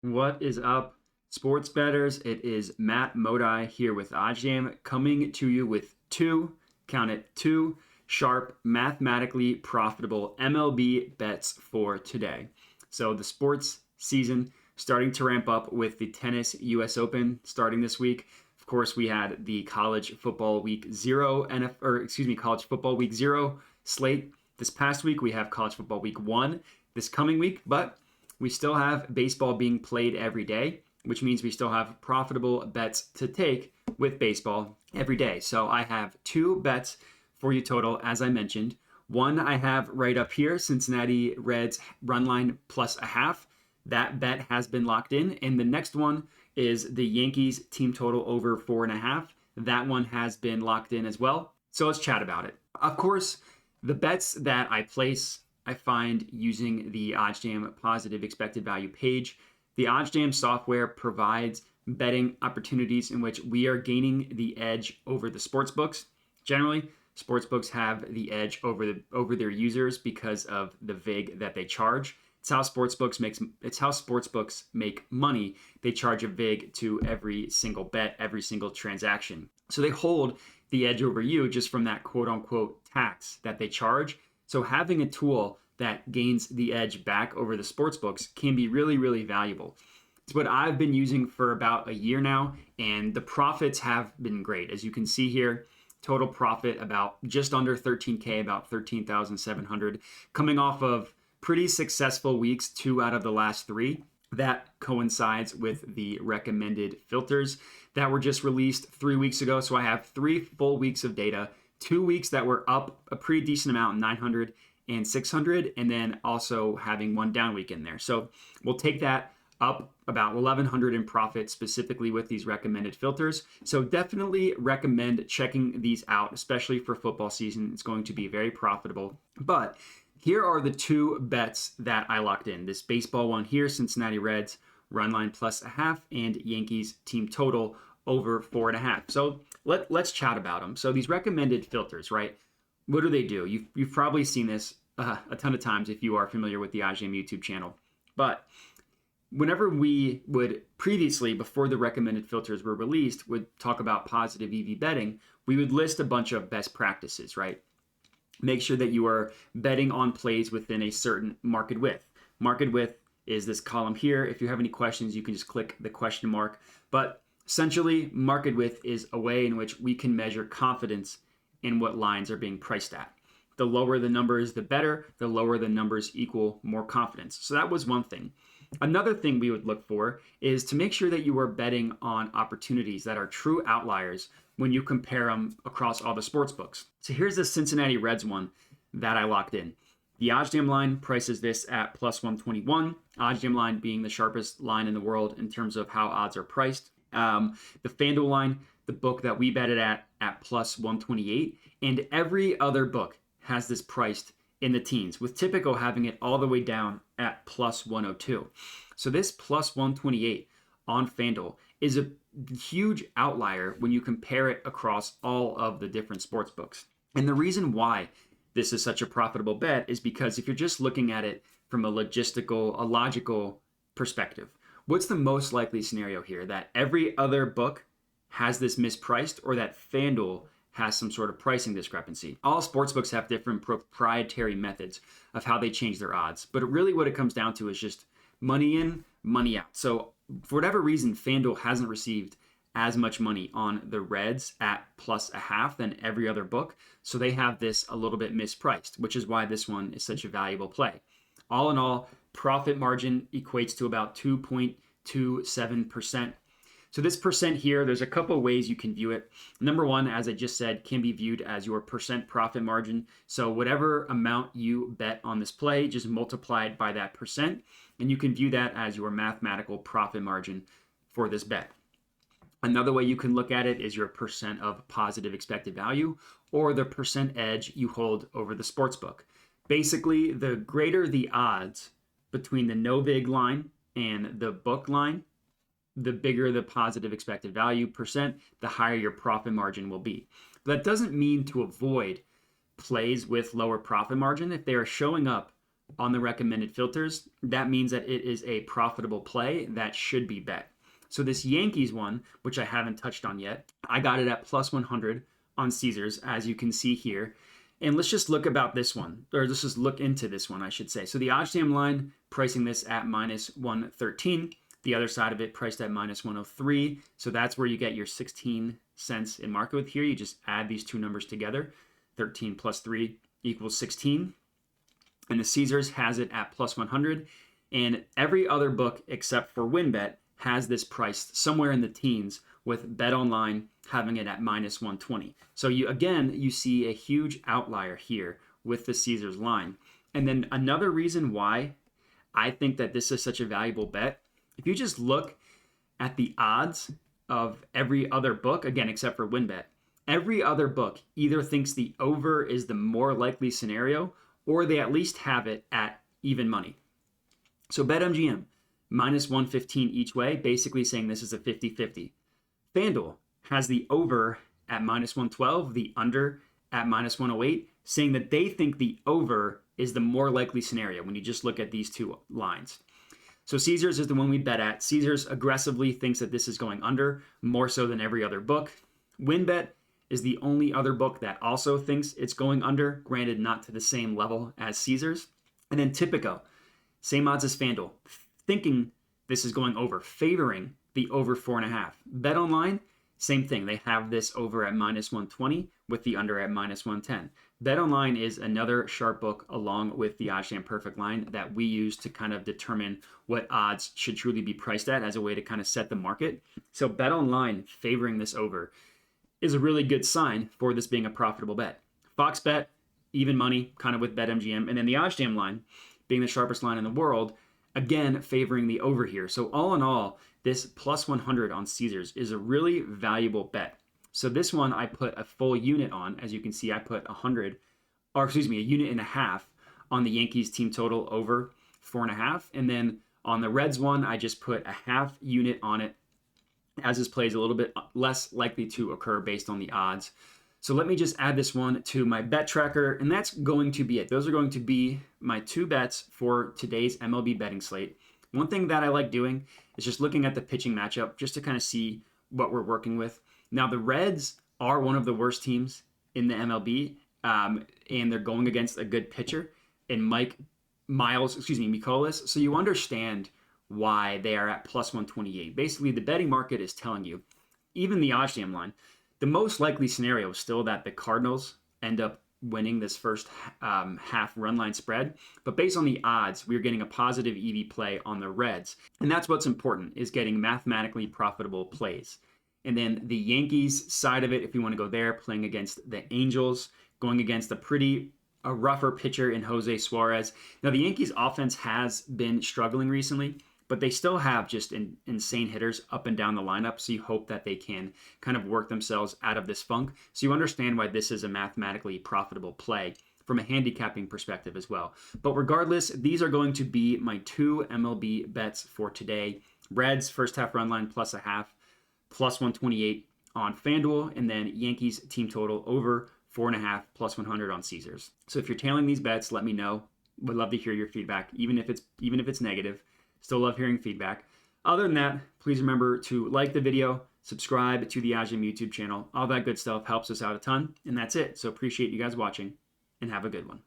What is up, sports bettors? It is Matt Modi here with OddsJam, coming to you with count it, two sharp, mathematically profitable MLB bets for today. So the sports season starting to ramp up with the tennis US Open starting this week. Of course, we had the college football week zero, college football week zero slate. This past week, we have college football week one this coming week, but we still have baseball being played every day, which means we still have profitable bets to take with baseball every day. So I have two bets for you total, as I mentioned. One I have right up here, Cincinnati Reds run line plus a half. That bet has been locked in. And the next one is the Yankees team total over 4.5. That one has been locked in as well. So let's chat about it. Of course, the bets that I place I find using the OddsJam Positive Expected Value page. The OddsJam software provides betting opportunities in which we are gaining the edge over the sportsbooks. Generally, sportsbooks have the edge over their users because of the vig that they charge. It's how sportsbooks make money. They charge a vig to every single bet, every single transaction. So they hold the edge over you just from that quote unquote tax that they charge. So having a tool that gains the edge back over the sportsbooks can be really, really valuable. It's what I've been using for about a year now, and the profits have been great. As you can see here, total profit about just under 13K, about 13,700, coming off of pretty successful weeks, 2 out of the last 3. That coincides with the recommended filters that were just released 3 weeks ago. So I have 3 full weeks of data, 2 weeks that were up a pretty decent amount, 900 and 600, and then also having one down week in there. So we'll take that up about 1,100 in profit specifically with these recommended filters. So definitely recommend checking these out, especially for football season. It's going to be very profitable. But here are the 2 bets that I locked in. This baseball one here, Cincinnati Reds run line plus a half, and Yankees team total over 4.5. So let's chat about them. So these recommended filters, right? What do? You've probably seen this a ton of times if you are familiar with the OddsJam YouTube channel. But whenever we would previously, before the recommended filters were released, would talk about positive EV betting, we would list a bunch of best practices, right? Make sure that you are betting on plays within a certain market width. Market width is this column here. If you have any questions, you can just click the question mark. But essentially, market width is a way in which we can measure confidence in what lines are being priced at. The lower the numbers, the better. The lower the numbers equal more confidence. So that was one thing. Another thing we would look for is to make sure that you are betting on opportunities that are true outliers when you compare them across all the sports books. So here's the Cincinnati Reds one that I locked in. The OddsJam line prices this at plus 121. OddsJam line being the sharpest line in the world in terms of how odds are priced. The FanDuel line, the book that we betted at plus 128, and every other book has this priced in the teens, with Typico having it all the way down at plus 102. So this plus 128 on FanDuel is a huge outlier when you compare it across all of the different sports books. And the reason why this is such a profitable bet is because if you're just looking at it from a logical perspective, what's the most likely scenario here? That every other book has this mispriced, or that FanDuel has some sort of pricing discrepancy? All sportsbooks have different proprietary methods of how they change their odds, but really what it comes down to is just money in, money out. So for whatever reason, FanDuel hasn't received as much money on the Reds at plus a half than every other book. So they have this a little bit mispriced, which is why this one is such a valuable play. All in all, profit margin equates to about 2.27%. So this percent here, there's a couple of ways you can view it. Number one, as I just said, can be viewed as your percent profit margin. So whatever amount you bet on this play, just multiply it by that percent, and you can view that as your mathematical profit margin for this bet. Another way you can look at it is your percent of positive expected value, or the percent edge you hold over the sportsbook. Basically, the greater the odds between the no vig line and the book line, the bigger the positive expected value percent, the higher your profit margin will be. But that doesn't mean to avoid plays with lower profit margin. If they are showing up on the recommended filters, that means that it is a profitable play that should be bet. So this Yankees one, which I haven't touched on yet, I got it at plus 100 on Caesars, as you can see here. And let's just look about this one, or let's just look into this one, I should say. So the OddsJam line, pricing this at minus 113. The other side of it priced at minus 103. So that's where you get your 16 cents in market with here. You just add these two numbers together. 13 plus 3 equals 16. And the Caesars has it at plus 100. And every other book except for WinBet has this priced somewhere in the teens, with BetOnline having it at minus 120. So you see a huge outlier here with the Caesars line. And then another reason why I think that this is such a valuable bet, if you just look at the odds of every other book, again, except for WinBet, every other book either thinks the over is the more likely scenario, or they at least have it at even money. So BetMGM, minus 115 each way, basically saying this is a 50-50. FanDuel has the over at minus 112, the under at minus 108, saying that they think the over is the more likely scenario when you just look at these two lines. So Caesars is the one we bet at. Caesars aggressively thinks that this is going under, more so than every other book. WinBet is the only other book that also thinks it's going under, granted not to the same level as Caesars. And then Tipico, same odds as FanDuel, thinking this is going over, favoring the over 4.5. BetOnline, same thing. They have this over at minus 120 with the under at minus 110. BetOnline is another sharp book along with the OddsJam Perfect line that we use to kind of determine what odds should truly be priced at as a way to kind of set the market. So BetOnline favoring this over is a really good sign for this being a profitable bet. Fox Bet, even money, kind of with BetMGM. And then the OddsJam line, being the sharpest line in the world, again, favoring the over here. So all in all, this plus 100 on Caesars is a really valuable bet. So this one I put a full unit on. As you can see, I put a unit and a half on the Yankees team total over 4.5. And then on the Reds one, I just put a half unit on it, as this play is a little bit less likely to occur based on the odds. So let me just add this one to my bet tracker, and that's going to be it. Those are going to be my two bets for today's MLB betting slate. One thing that I like doing is just looking at the pitching matchup just to kind of see what we're working with. Now, the Reds are one of the worst teams in the MLB, and they're going against a good pitcher in Mikolas. So you understand why they are at plus 128. Basically, the betting market is telling you, even the OddsJam line, the most likely scenario is still that the Cardinals end up winning this first half run line spread. But based on the odds, we're getting a positive EV play on the Reds. And that's what's important, is getting mathematically profitable plays. And then the Yankees side of it, if you want to go there, playing against the Angels, going against a rougher pitcher in Jose Suarez. Now, the Yankees offense has been struggling recently, but they still have just insane hitters up and down the lineup. So you hope that they can kind of work themselves out of this funk. So you understand why this is a mathematically profitable play from a handicapping perspective as well. But regardless, these are going to be my two MLB bets for today. Reds first half run line plus a half, plus 128 on FanDuel, and then Yankees team total over 4.5 plus 100 on Caesars. So if you're tailing these bets, let me know. Would love to hear your feedback, even if it's negative. Still love hearing feedback. Other than that, please remember to like the video, subscribe to the OddsJam YouTube channel. All that good stuff helps us out a ton. And that's it. So appreciate you guys watching, and have a good one.